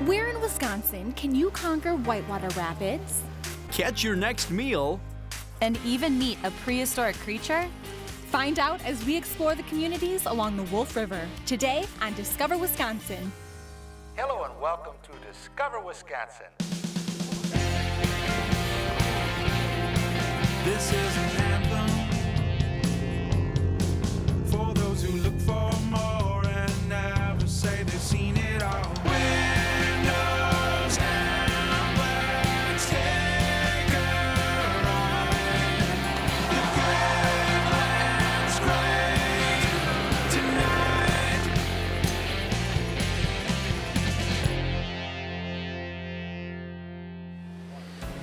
Where in Wisconsin can you conquer whitewater rapids? Catch your next meal. And even meet a prehistoric creature? Find out as we explore the communities along the Wolf River, today on Discover Wisconsin. Hello and welcome to Discover Wisconsin. This is an anthem for those who look for more and never say they've seen it all. Windows down, let's take a ride. The good land's great tonight.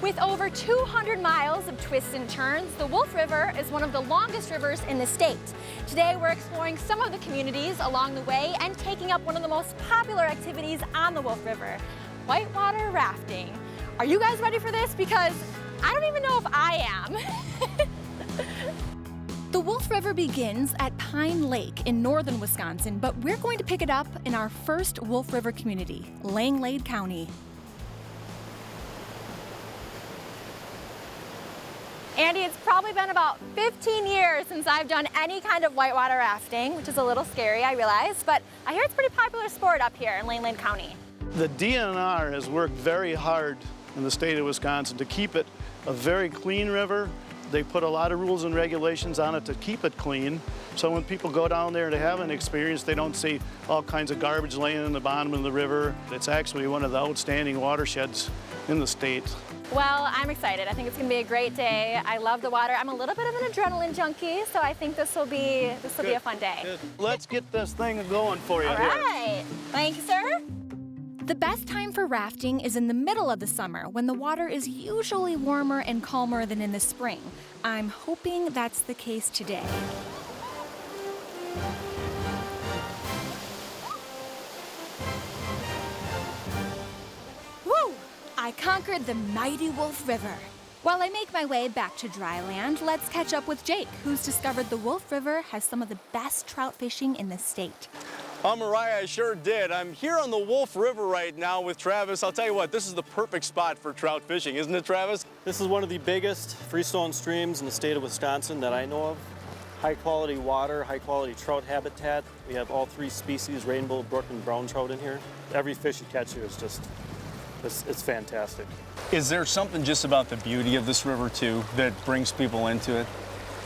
With over 200 miles of twists and turns, the Wolf River is one of the longest rivers in the state. Today we're exploring some of the communities along the way and taking up one of the most popular activities on the Wolf River, whitewater rafting. Are you guys ready for this? Because I don't even know if I am. The Wolf River begins at Pine Lake in northern Wisconsin, but we're going to pick it up in our first Wolf River community, Langlade County. Andy, it's probably been about 15 years since I've done any kind of whitewater rafting, which is a little scary, I realize, but I hear it's a pretty popular sport up here in Langlade County. The DNR has worked very hard in the state of Wisconsin to keep it a very clean river. They put a lot of rules and regulations on it to keep it clean. So when people go down there to have an experience, they don't see all kinds of garbage laying in the bottom of the river. It's actually one of the outstanding watersheds in the state. Well, I'm excited. I think it's going to be a great day. I love the water. I'm a little bit of an adrenaline junkie, so I think this will be a fun day. Good. Let's get this thing going for you. All right. Thank you, sir. The best time for rafting is in the middle of the summer when the water is usually warmer and calmer than in the spring. I'm hoping that's the case today. Woo! I conquered the mighty Wolf River. While I make my way back to dry land, let's catch up with Jake, who's discovered the Wolf River has some of the best trout fishing in the state. Mariah, I sure did. I'm here on the Wolf River right now with Travis. I'll tell you what, this is the perfect spot for trout fishing, isn't it, Travis? This is one of the biggest freestone streams in the state of Wisconsin that I know of. High quality water, high quality trout habitat. We have all three species, rainbow, brook, and brown trout in here. Every fish you catch here is just, it's fantastic. Is there something just about the beauty of this river, too, that brings people into it?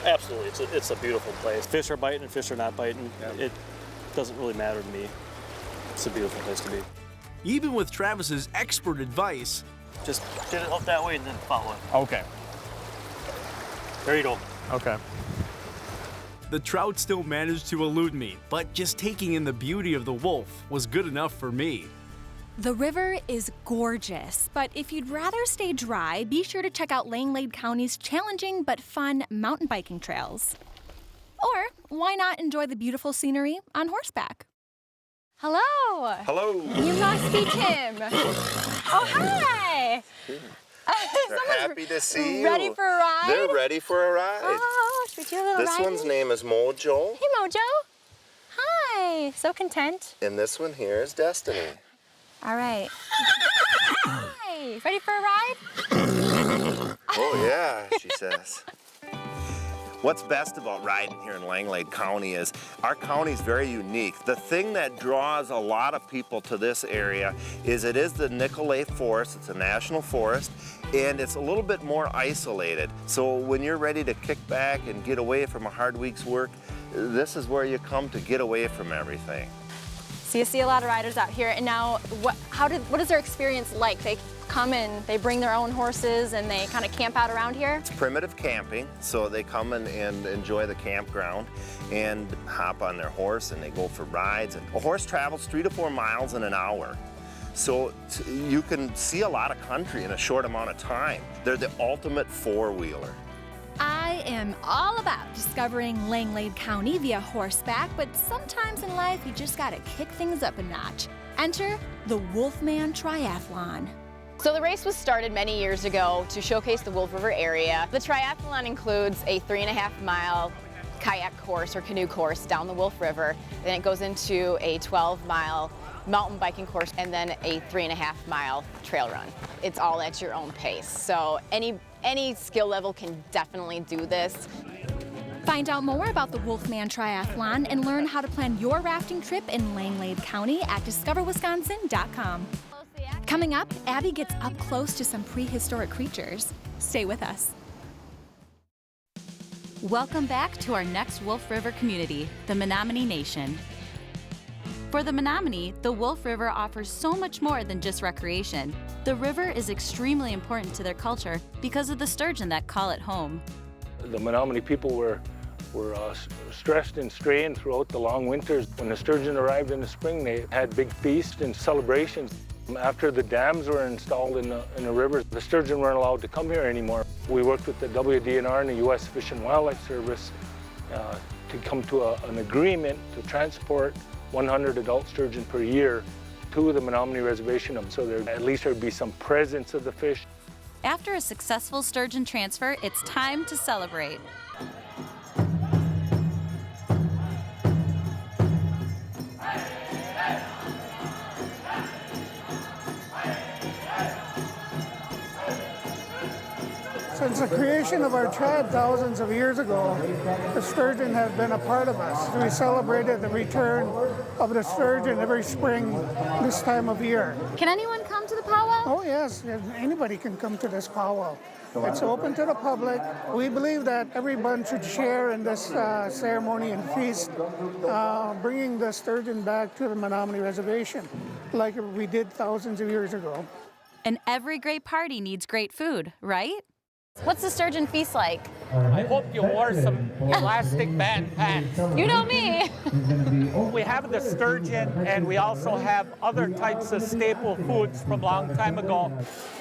Absolutely, it's a beautiful place. Fish are biting and fish are not biting. Yeah. It doesn't really matter to me. It's a beautiful place to be. Even with Travis's expert advice, just get it up that way and then follow it. Okay. There you go. Okay. the trout still managed to elude me, but just taking in the beauty of the wolf was good enough for me. The river is gorgeous, but if you'd rather stay dry, be sure to check out Langlade County's challenging but fun mountain biking trails. Or why not enjoy the beautiful scenery on horseback? Hello. Hello. You must be Tim. Oh, hi. They're happy to see you. Ready for a ride? They're ready for a ride. Oh, should we do a little This riding? one's name is Mojo. Hey, Mojo. Hi. So content. And this one here is Destiny. All right. Hi. Ready for a ride? Oh, yeah, she says. What's best about riding here in Langlade County is our county is very unique. The thing that draws a lot of people to this area is it is the Nicolet Forest. It's a national forest, and it's a little bit more isolated. So when you're ready to kick back and get away from a hard week's work, this is where you come to get away from everything. So you see a lot of riders out here, and now what is their experience like? They come and they bring their own horses and they kind of camp out around here? It's primitive camping, so they come and enjoy the campground and hop on their horse and they go for rides. A horse travels 3 to 4 miles in an hour. So you can see a lot of country in a short amount of time. They're the ultimate four-wheeler. I am all about discovering Langlade County via horseback, but sometimes in life you just gotta kick things up a notch. Enter the Wolf Man Triathlon. So the race was started many years ago to showcase the Wolf River area. The triathlon includes a 3.5-mile kayak course or canoe course down the Wolf River. Then it goes into a 12-mile mountain biking course and then a 3.5-mile trail run. It's all at your own pace. So any skill level can definitely do this. Find out more about the Wolf Man Triathlon and learn how to plan your rafting trip in Langlade County at discoverwisconsin.com. Coming up, Abby gets up close to some prehistoric creatures. Stay with us. Welcome back to our next Wolf River community, the Menominee Nation. For the Menominee, the Wolf River offers so much more than just recreation. The river is extremely important to their culture because of the sturgeon that call it home. The Menominee people were stressed and strained throughout the long winters. When the sturgeon arrived in the spring, they had big feasts and celebrations. After the dams were installed in the river, the sturgeon weren't allowed to come here anymore. We worked with the WDNR and the U.S. Fish and Wildlife Service to come to an agreement to transport 100 adult sturgeon per year to the Menominee Reservation, so at least there'd be some presence of the fish. After a successful sturgeon transfer, it's time to celebrate. Since the creation of our tribe thousands of years ago, the sturgeon have been a part of us. We celebrated the return of the sturgeon every spring this time of year. Can anyone come to the powwow? Oh yes, anybody can come to this powwow. It's open to the public. We believe that everyone should share in this ceremony and feast, bringing the sturgeon back to the Menominee Reservation, like we did thousands of years ago. And every great party needs great food, right? What's the sturgeon feast like? I hope you wore some elastic band pants. You know me. We have the sturgeon, and we also have other types of staple foods from a long time ago.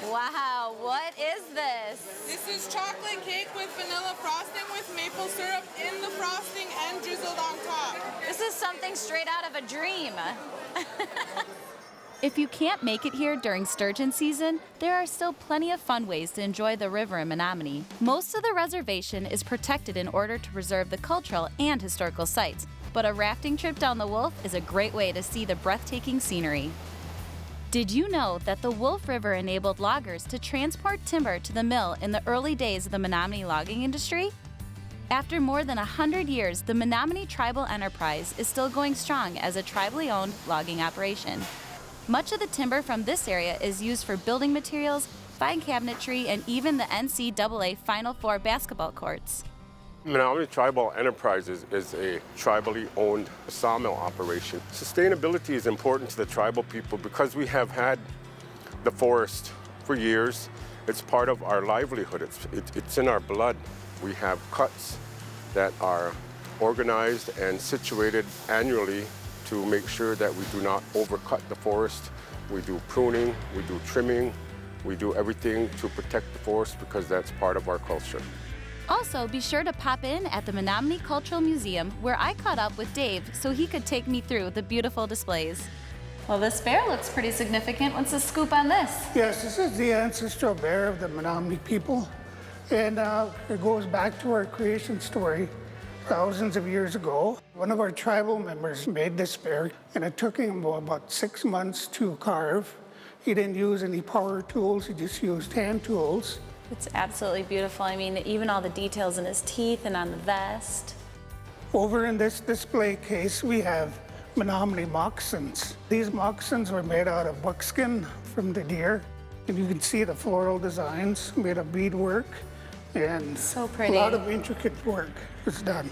Wow, what is this? This is chocolate cake with vanilla frosting with maple syrup in the frosting and drizzled on top. This is something straight out of a dream. If you can't make it here during sturgeon season, there are still plenty of fun ways to enjoy the river in Menominee. Most of the reservation is protected in order to preserve the cultural and historical sites, but a rafting trip down the Wolf is a great way to see the breathtaking scenery. Did you know that the Wolf River enabled loggers to transport timber to the mill in the early days of the Menominee logging industry? After more than 100 years, the Menominee Tribal Enterprise is still going strong as a tribally owned logging operation. Much of the timber from this area is used for building materials, fine cabinetry, and even the NCAA Final Four basketball courts. Menominee Tribal Enterprise is a tribally owned sawmill operation. Sustainability is important to the tribal people because we have had the forest for years. It's part of our livelihood. It's in our blood. We have cuts that are organized and situated annually to make sure that we do not overcut the forest. We do pruning, we do trimming, we do everything to protect the forest because that's part of our culture. Also, be sure to pop in at the Menominee Cultural Museum, where I caught up with Dave so he could take me through the beautiful displays. Well, this bear looks pretty significant. What's the scoop on this? Yes, this is the ancestral bear of the Menominee people, and it goes back to our creation story. Thousands of years ago, one of our tribal members made this bear, and it took him about 6 months to carve. He didn't use any power tools, he just used hand tools. It's absolutely beautiful. I mean, even all the details in his teeth and on the vest. Over in this display case, we have Menominee Moccasins. These moccasins were made out of buckskin from the deer, and you can see the floral designs made of beadwork. And so pretty. A lot of intricate work is done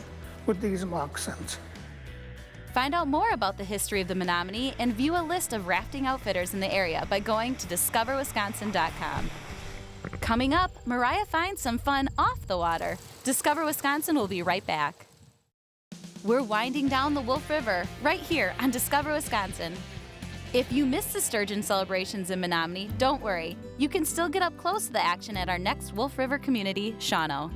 with these moccasins. Find out more about the history of the Menominee and view a list of rafting outfitters in the area by going to discoverwisconsin.com. Coming up, Mariah finds some fun off the water. Discover Wisconsin will be right back. We're winding down the Wolf River right here on Discover Wisconsin. If you missed the sturgeon celebrations in Menominee, don't worry. You can still get up close to the action at our next Wolf River community, Shawano.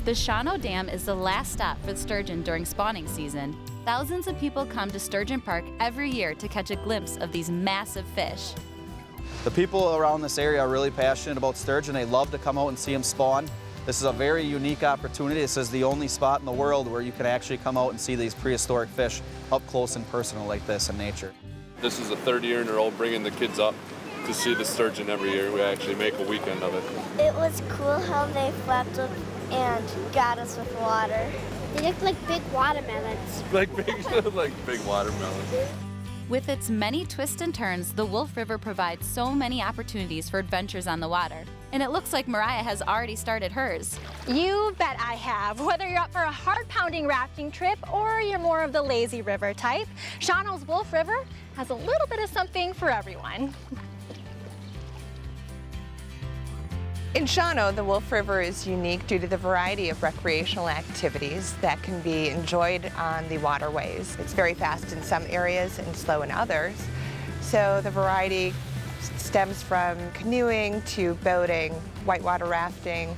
The Shawano Dam is the last stop for the sturgeon during spawning season. Thousands of people come to Sturgeon Park every year to catch a glimpse of these massive fish. The people around this area are really passionate about sturgeon. They love to come out and see them spawn. This is a very unique opportunity. This is the only spot in the world where you can actually come out and see these prehistoric fish up close and personal like this in nature. This is the third year in a row bringing the kids up to see the sturgeon every year. We actually make a weekend of it. It was cool how they flapped up and got us with water. They looked like big watermelons. like big watermelons. With its many twists and turns, the Wolf River provides so many opportunities for adventures on the water. And it looks like Mariah has already started hers. You bet I have. Whether you're up for a heart-pounding rafting trip or you're more of the lazy river type, Shawano's Wolf River has a little bit of something for everyone. In Shawano, the Wolf River is unique due to the variety of recreational activities that can be enjoyed on the waterways. It's very fast in some areas and slow in others. So the variety stems from canoeing to boating, whitewater rafting,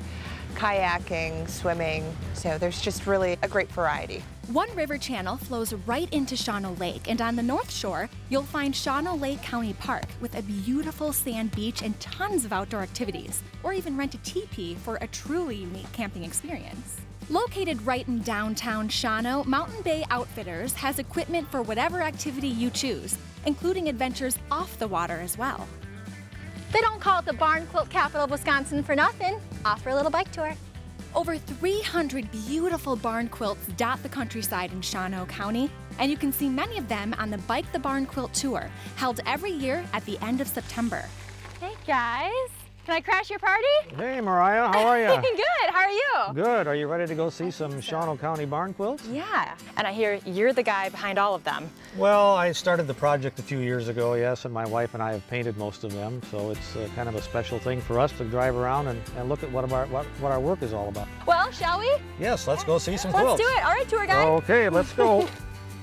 kayaking, swimming. So there's just really a great variety. One river channel flows right into Shawano Lake, and on the north shore, you'll find Langlade County Park with a beautiful sand beach and tons of outdoor activities, or even rent a teepee for a truly unique camping experience. Located right in downtown Shawano, Mountain Bay Outfitters has equipment for whatever activity you choose, including adventures off the water as well. They don't call it the barn quilt capital of Wisconsin for nothing. Off for a little bike tour. Over 300 beautiful barn quilts dot the countryside in Shawano County, and you can see many of them on the Bike the Barn Quilt Tour, held every year at the end of September. Hey guys, can I crash your party? Hey Mariah, how are you? Good, how are you? Good, are you ready to go see some Shawano County barn quilts? Yeah, and I hear you're the guy behind all of them. Well, I started the project a few years ago, yes, and my wife and I have painted most of them, so it's kind of a special thing for us to drive around and look at what our work is all about. Well, shall we? Yes, let's go see some quilts. Let's do it. All right, tour guide. Okay, let's go.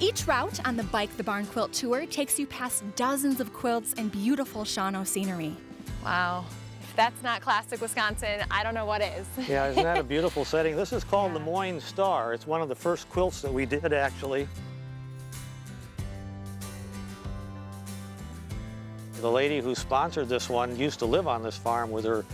Each route on the Bike the Barn Quilt Tour takes you past dozens of quilts and beautiful Shawano scenery. Wow. If that's not classic Wisconsin, I don't know what is. Yeah, isn't that a beautiful setting? This is called the Moines Star. It's one of the first quilts that we did, actually. The lady who sponsored this one used to live on this farm with her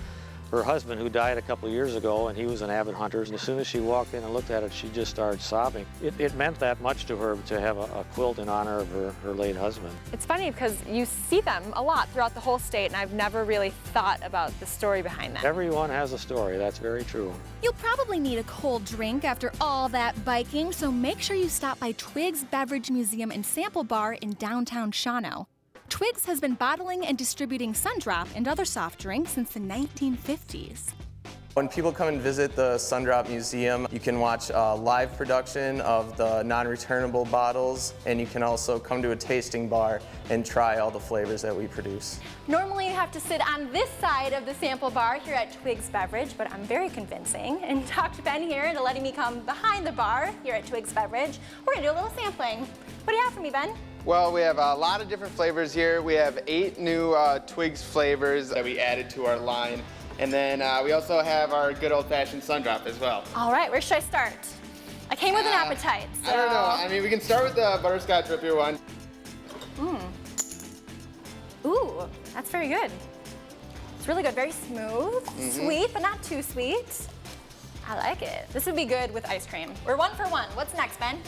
husband, who died a couple of years ago, and he was an avid hunter. And as soon as she walked in and looked at it, she just started sobbing. It meant that much to her to have a quilt in honor of her late husband. It's funny because you see them a lot throughout the whole state, and I've never really thought about the story behind them. Everyone has a story, that's very true. You'll probably need a cold drink after all that biking, so make sure you stop by Twig's Beverage Museum and Sample Bar in downtown Shawano. Twig's has been bottling and distributing Sundrop and other soft drinks since the 1950s. When people come and visit the Sundrop Museum, you can watch a live production of the non-returnable bottles, and you can also come to a tasting bar and try all the flavors that we produce. Normally you have to sit on this side of the sample bar here at Twig's Beverage, but I'm very convincing and talked Ben here into letting me come behind the bar here at Twig's Beverage. We're gonna do a little sampling. What do you have for me, Ben? Well, we have a lot of different flavors here. We have 8 new Twigs flavors that we added to our line. And then we also have our good old-fashioned Sundrop as well. All right, where should I start? I came with an appetite, so... I don't know. I mean, we can start with the butterscotch root beer one. Ooh, that's very good. It's really good, very smooth, sweet, but not too sweet. I like it. This would be good with ice cream. We're 1 for 1. What's next, Ben?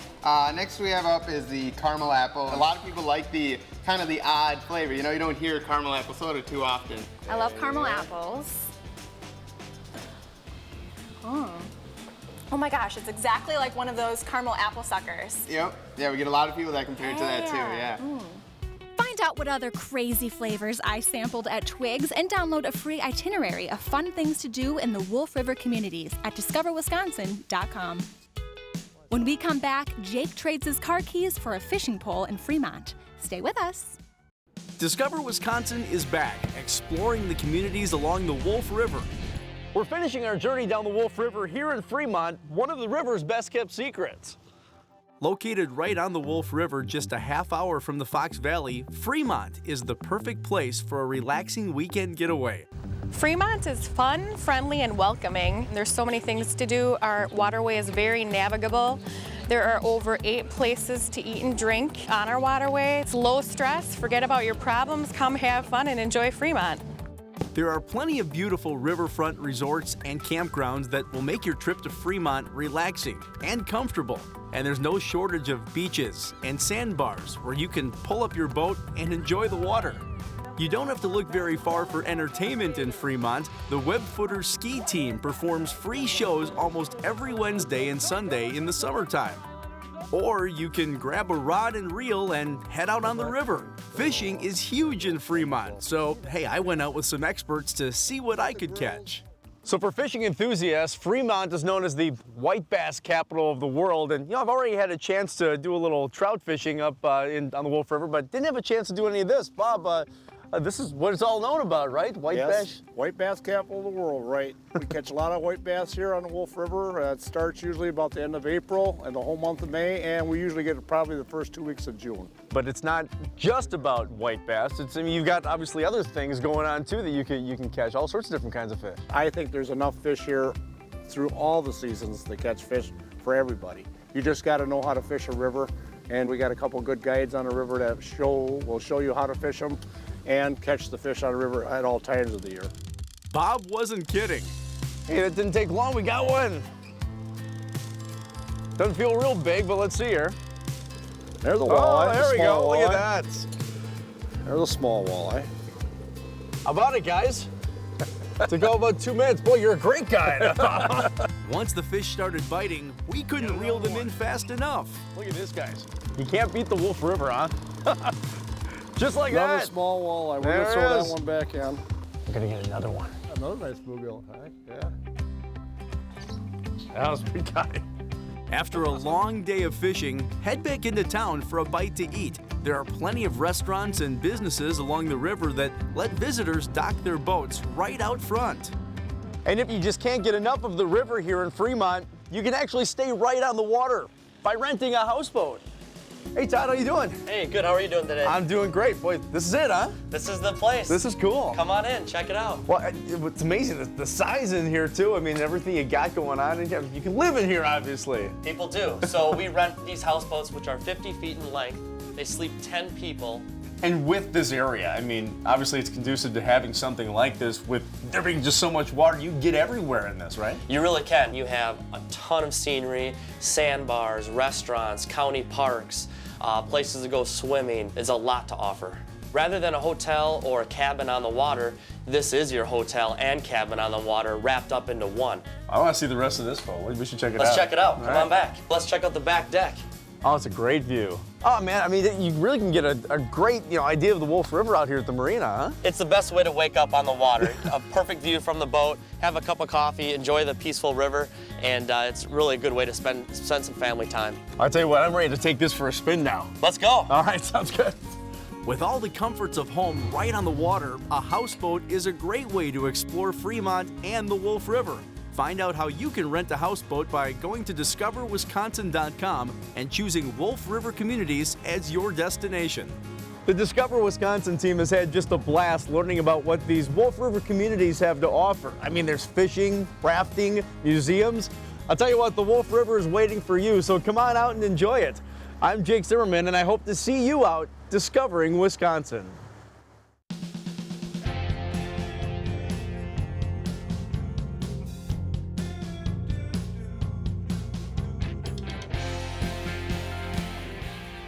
Next we have up is the caramel apple. A lot of people like the kind of the odd flavor. You know, you don't hear caramel apple soda too often. I love caramel apples. Oh my gosh, it's exactly like one of those caramel apple suckers. Yep. Yeah, we get a lot of people that compare it to that too, yeah. Find out what other crazy flavors I sampled at Twigs and download a free itinerary of fun things to do in the Wolf River communities at discoverwisconsin.com. When we come back, Jake trades his car keys for a fishing pole in Fremont. Stay with us. Discover Wisconsin is back, exploring the communities along the Wolf River. We're finishing our journey down the Wolf River here in Fremont, one of the river's best-kept secrets. Located right on the Wolf River, just a half hour from the Fox Valley, Fremont is the perfect place for a relaxing weekend getaway. Fremont is fun, friendly, and welcoming. There's so many things to do. Our waterway is very navigable. There are over 8 places to eat and drink on our waterway. It's low stress. Forget about your problems. Come have fun and enjoy Fremont. There are plenty of beautiful riverfront resorts and campgrounds that will make your trip to Fremont relaxing and comfortable. And there's no shortage of beaches and sandbars where you can pull up your boat and enjoy the water. You don't have to look very far for entertainment in Fremont. The Webfooter ski team performs free shows almost every Wednesday and Sunday in the summertime. Or you can grab a rod and reel and head out on the river. Fishing is huge in Fremont, so hey, I went out with some experts to see what I could catch. So for fishing enthusiasts, Fremont is known as the white bass capital of the world. And I've already had a chance to do a little trout fishing up on the Wolf River, but didn't have a chance to do any of this. Bob, this is what it's all known about, right? White bass? White bass capital of the world, right. We catch a lot of white bass here on the Wolf River. It starts usually about the end of April and the whole month of May, and we usually get it probably the first 2 weeks of June. But it's not just about white bass. You've got obviously other things going on too that you can catch, all sorts of different kinds of fish. I think there's enough fish here through all the seasons to catch fish for everybody. You just got to know how to fish a river, and we got a couple good guides on the river that will show you how to fish them and catch the fish on the river at all times of the year. Bob wasn't kidding. Hey, that didn't take long, we got one. Doesn't feel real big, but let's see here. There's a walleye. Oh, there we go, look at that. There's a small walleye. How about it, guys? To go about 2 minutes. Boy, you're a great guy. Once the fish started biting, we couldn't reel them in fast enough. Look at this, guys. You can't beat the Wolf River, huh? Just like another that. Small walleye. We're gonna throw that one back in. We're gonna get another one. Another nice bluegill. Yeah. That was a big guy. After a long day of fishing, head back into town for a bite to eat. There are plenty of restaurants and businesses along the river that let visitors dock their boats right out front. And if you just can't get enough of the river here in Fremont, you can actually stay right on the water by renting a houseboat. Hey Todd, how you doing? Hey, good. How are you doing today? I'm doing great. Boy, this is it, huh? This is the place. This is cool. Come on in, check it out. Well, it's amazing, the size in here too. I mean, everything you got going on in here. You can live in here, obviously. People do. So we rent these houseboats, which are 50 feet in length. They sleep 10 people. And with this area, I mean, obviously it's conducive to having something like this. With there being just so much water, you can get everywhere in this, right? You really can. You have a ton of scenery, sandbars, restaurants, county parks, places to go swimming. There's a lot to offer. Rather than a hotel or a cabin on the water, this is your hotel and cabin on the water wrapped up into one. I want to see the rest of this boat. We should check it out. Let's check it out. All Come right. on back. Let's check out the back deck. Oh, it's a great view. Oh man, I mean, you really can get a great idea of the Wolf River out here at the marina, huh? It's the best way to wake up on the water. A perfect view from the boat, have a cup of coffee, enjoy the peaceful river, and it's really a good way to spend some family time. I'll tell you what, I'm ready to take this for a spin now. Let's go. All right, sounds good. With all the comforts of home right on the water, a houseboat is a great way to explore Fremont and the Wolf River. Find out how you can rent a houseboat by going to discoverwisconsin.com and choosing Wolf River Communities as your destination. The Discover Wisconsin team has had just a blast learning about what these Wolf River communities have to offer. I mean, there's fishing, rafting, museums. I'll tell you what, the Wolf River is waiting for you, so come on out and enjoy it. I'm Jake Zimmerman, and I hope to see you out discovering Wisconsin.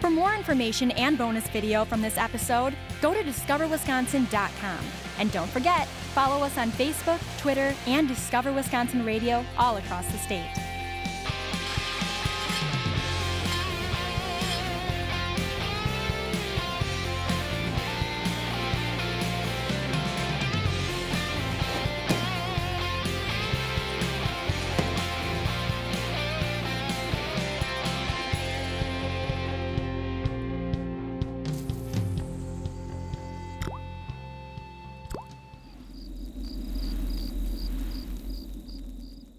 For more information and bonus video from this episode, go to discoverwisconsin.com. And don't forget, follow us on Facebook, Twitter, and Discover Wisconsin Radio all across the state.